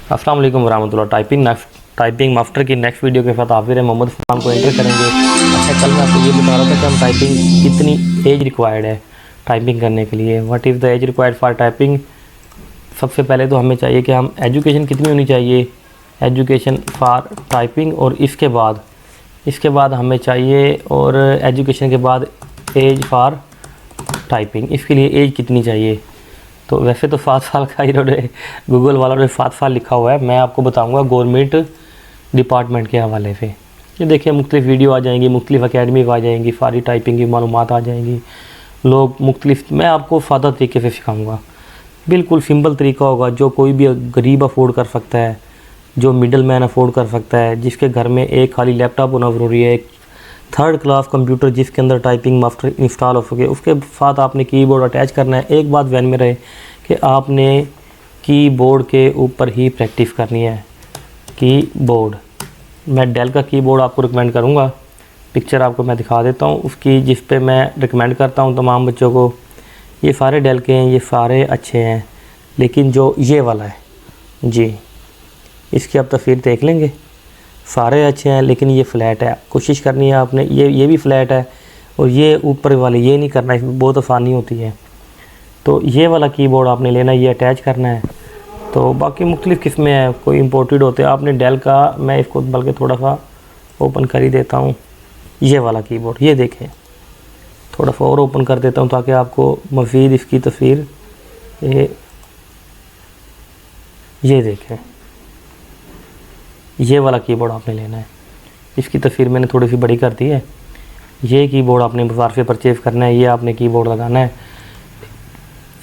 अस्सलाम वालेकुम वरहमतुल्लाह। Typing master की नेक्स्ट वीडियो के साथ हाजिर है। मोहम्मद फरमान को एंटर करेंगे। अच्छा, कल मैं आपको ये बता रहा था कि हम टाइपिंग कितनी एज रिक्वायर्ड है टाइपिंग करने के लिए। What is the age required for typing. सबसे पहले तो हमें चाहिए कि हम एजुकेशन कितनी होनी चाहिए, एजुकेशन फॉर टाइपिंग। और इसके बाद हमें चाहिए, और एजुकेशन के बाद एज फॉर टाइपिंग। इसके लिए एज कितनी चाहिए। तो वैसे तो 7 साल का इन्होंने गूगल वालों ने 7 साल लिखा हुआ है। मैं आपको बताऊंगा गवर्नमेंट डिपार्टमेंट के हवाले से। ये देखिए, मुख्तलिफ वीडियो आ जाएंगी, मुख्तलिफ अकेडमी आ जाएंगी, सारी टाइपिंग की मालूमात आ जाएंगी। लोग मुख्तलिफ, मैं आपको सादा तरीके से सिखाऊंगा, बिल्कुल सिंपल तरीका होगा जो कोई भी गरीब अफोर्ड कर सकता है, जो मिडल मैन अफोर्ड कर सकता है, जिसके घर में एक खाली लैपटॉप होना ज़रूरी है, एक 3rd क्लास कंप्यूटर जिसके अंदर टाइपिंग मास्टर इंस्टॉल हो सके। उसके साथ आपने कीबोर्ड अटैच करना है। एक बात ध्यान में रहे कि आपने कीबोर्ड के ऊपर ही प्रैक्टिस करनी है। कीबोर्ड, मैं डेल का कीबोर्ड आपको रिकमेंड करूँगा। पिक्चर आपको मैं दिखा देता हूँ उसकी, जिस पे मैं रिकमेंड करता हूँ तमाम बच्चों को। ये सारे डेल के हैं, ये सारे अच्छे हैं, लेकिन जो ये वाला है जी, इसकी आप तस्वीर देख लेंगे। सारे अच्छे हैं, लेकिन ये फ़्लैट है। कोशिश करनी है आपने, ये भी फ़्लैट है, और ये ऊपर वाले ये नहीं करना, इसमें बहुत आसानी होती है। तो ये वाला कीबोर्ड आपने लेना है, ये अटैच करना है। तो बाकी मुख्तलिफ़ किस्में हैं, कोई इंपोर्टेड होते हैं। आपने डेल का, मैं इसको बल्कि थोड़ा सा ओपन कर ही देता हूँ। ये वाला कीबोर्ड, ये देखें, थोड़ा सा और ओपन कर देता हूँ ताकि आपको मज़ीद इसकी तस्वीर, ये देखें, ये वाला कीबोर्ड आपने लेना है। इसकी तस्वीर मैंने थोड़ी सी बड़ी कर दी है। ये कीबोर्ड आपने बाज़ार से परचेज़ करना है, ये आपने कीबोर्ड लगाना है।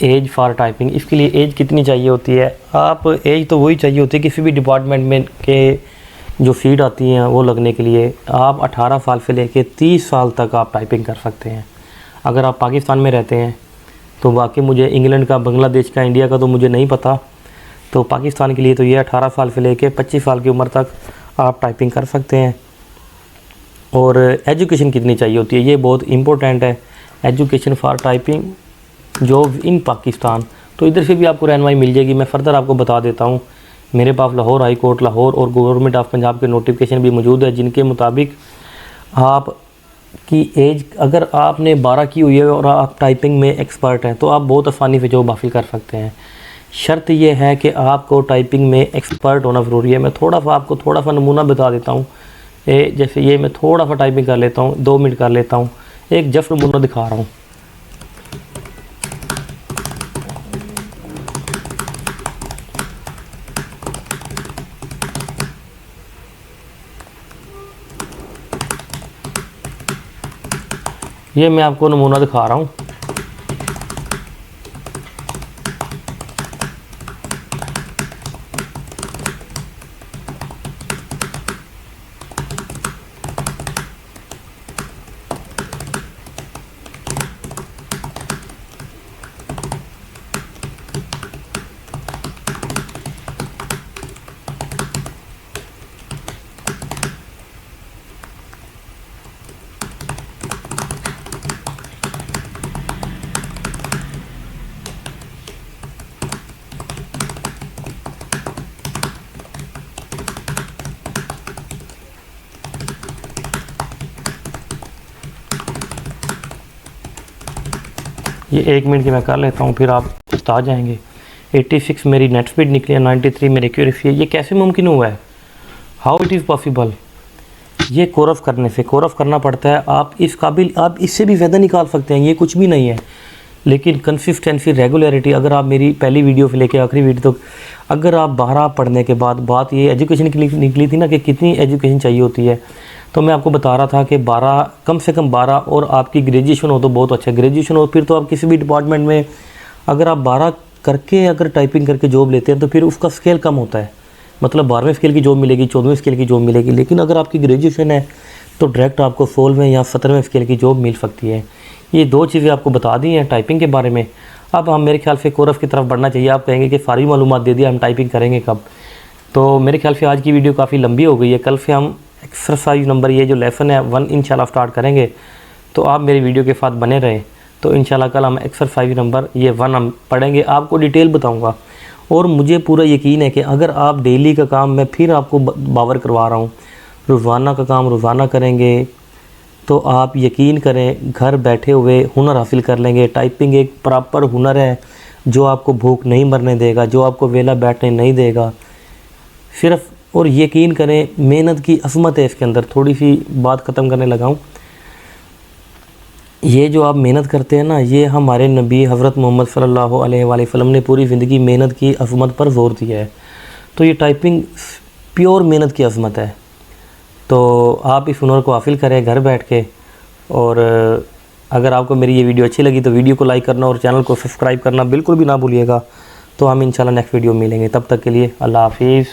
एज फॉर टाइपिंग, इसके लिए एज कितनी चाहिए होती है। आप एज तो वही चाहिए होती है किसी भी डिपार्टमेंट में के जो सीट आती हैं वो लगने के लिए। आप 18 साल से लेके 30 साल तक आप टाइपिंग कर सकते हैं। अगर आप पाकिस्तान में रहते हैं तो बाकी मुझे इंग्लैंड का, बांग्लादेश का, इंडिया का तो मुझे नहीं पता। तो पाकिस्तान के लिए तो ये 18 साल से लेके 25 साल की उम्र तक आप टाइपिंग कर सकते हैं। और एजुकेशन कितनी चाहिए होती है, ये बहुत इम्पोर्टेंट है। Education for typing job in Pakistan, तो इधर से भी आपको रहनुमाई मिल जाएगी। मैं फ़र्दर आपको बता देता हूँ, मेरे पास लाहौर हाई कोर्ट, लाहौर और गवर्नमेंट ऑफ पंजाब के नोटिफिकेशन भी मौजूद है, जिनके मुताबिक आप की एज, अगर आपने 12 की हुई है और आप टाइपिंग में एक्सपर्ट हैं तो आप बहुत आसानी से जॉब हासिल कर सकते हैं। शर्त यह है कि आपको टाइपिंग में एक्सपर्ट होना ज़रूरी है। मैं आपको थोड़ा सा नमूना बता देता हूँ। जैसे ये मैं थोड़ा सा टाइपिंग कर लेता हूँ, 2 मिनट कर लेता हूँ। एक जस्ट नमूना दिखा रहा हूँ। ये मैं आपको नमूना दिखा रहा हूँ। ये 1 मिनट की मैं कर लेता हूँ, फिर आप आ जाएंगे। 86 मेरी नेट स्पीड निकली है, 93 मेरी एक्यूरेसी है। ये कैसे मुमकिन हुआ है, हाउ इट इज़ पॉसिबल। ये कोरस करने से, कोरस करना पड़ता है। आप इस काबिल, आप इससे भी फ़ायदा निकाल सकते हैं, ये कुछ भी नहीं है। लेकिन कंसिस्टेंसी, रेगुलरिटी, अगर आप मेरी पहली वीडियो से लेकर आखिरी वीडियो तक, अगर आप 12 पढ़ने के बाद, बात ये एजुकेशन की निकली थी ना कि कितनी एजुकेशन चाहिए होती है, तो मैं आपको बता रहा था कि 12, कम से कम 12, और आपकी ग्रेजुएशन हो तो बहुत अच्छा। ग्रेजुएशन हो फिर तो आप किसी भी डिपार्टमेंट में, अगर आप 12 करके अगर टाइपिंग करके जॉब लेते हैं तो फिर उसका स्केल कम होता है। मतलब 12वें स्केल की जॉब मिलेगी, 14वें स्केल की जॉब मिलेगी। लेकिन अगर आपकी ग्रेजुएशन है तो डायरेक्ट आपको 16वें या 17वें स्केल की जॉब मिल सकती है। ये 2 चीज़ें आपको बता दी हैं टाइपिंग के बारे में। अब हम, मेरे ख्याल से कोर्स की तरफ बढ़ना चाहिए। आप कहेंगे कि सारी मालूमात दे दिया, हम टाइपिंग करेंगे कब। तो मेरे ख्याल से आज की वीडियो काफ़ी लंबी हो गई है। कल से हम एक्सरसाइज नंबर, ये जो लेसन है 1 इंशाल्लाह स्टार्ट करेंगे। तो आप मेरी वीडियो के साथ बने रहें। तो इंशाल्लाह कल हम एक्सरसाइज नंबर ये 1 हम पढ़ेंगे, आपको डिटेल बताऊंगा। और मुझे पूरा यकीन है कि अगर आप डेली का काम, मैं फिर आपको बावर करवा रहा हूँ, रोज़ाना का काम रोज़ाना करेंगे तो आप यकीन करें घर बैठे हुए हुनर हासिल कर लेंगे। टाइपिंग एक प्रॉपर हुनर है जो आपको भूख नहीं मरने देगा, जो आपको वेला बैठने नहीं देगा सिर्फ। और यकीन करें मेहनत की अज़मत है इसके अंदर। थोड़ी सी बात ख़त्म करने लगा हूँ। ये जो आप मेहनत करते हैं ना, ये हमारे नबी हज़रत मोहम्मद सल्लल्लाहु अलैहि वसल्लम ने पूरी ज़िंदगी मेहनत की अज़मत पर ज़ोर दिया है। तो ये टाइपिंग प्योर मेहनत की अज़मत है। तो आप इस हुनर को हासिल करें घर बैठ के। और अगर आपको मेरी ये वीडियो अच्छी लगी तो वीडियो को लाइक करना और चैनल को सब्सक्राइब करना बिल्कुल भी ना भूलिएगा। तो हम इंशाल्लाह नेक्स्ट वीडियो में मिलेंगे। तब तक के लिए अल्लाह हाफिज़।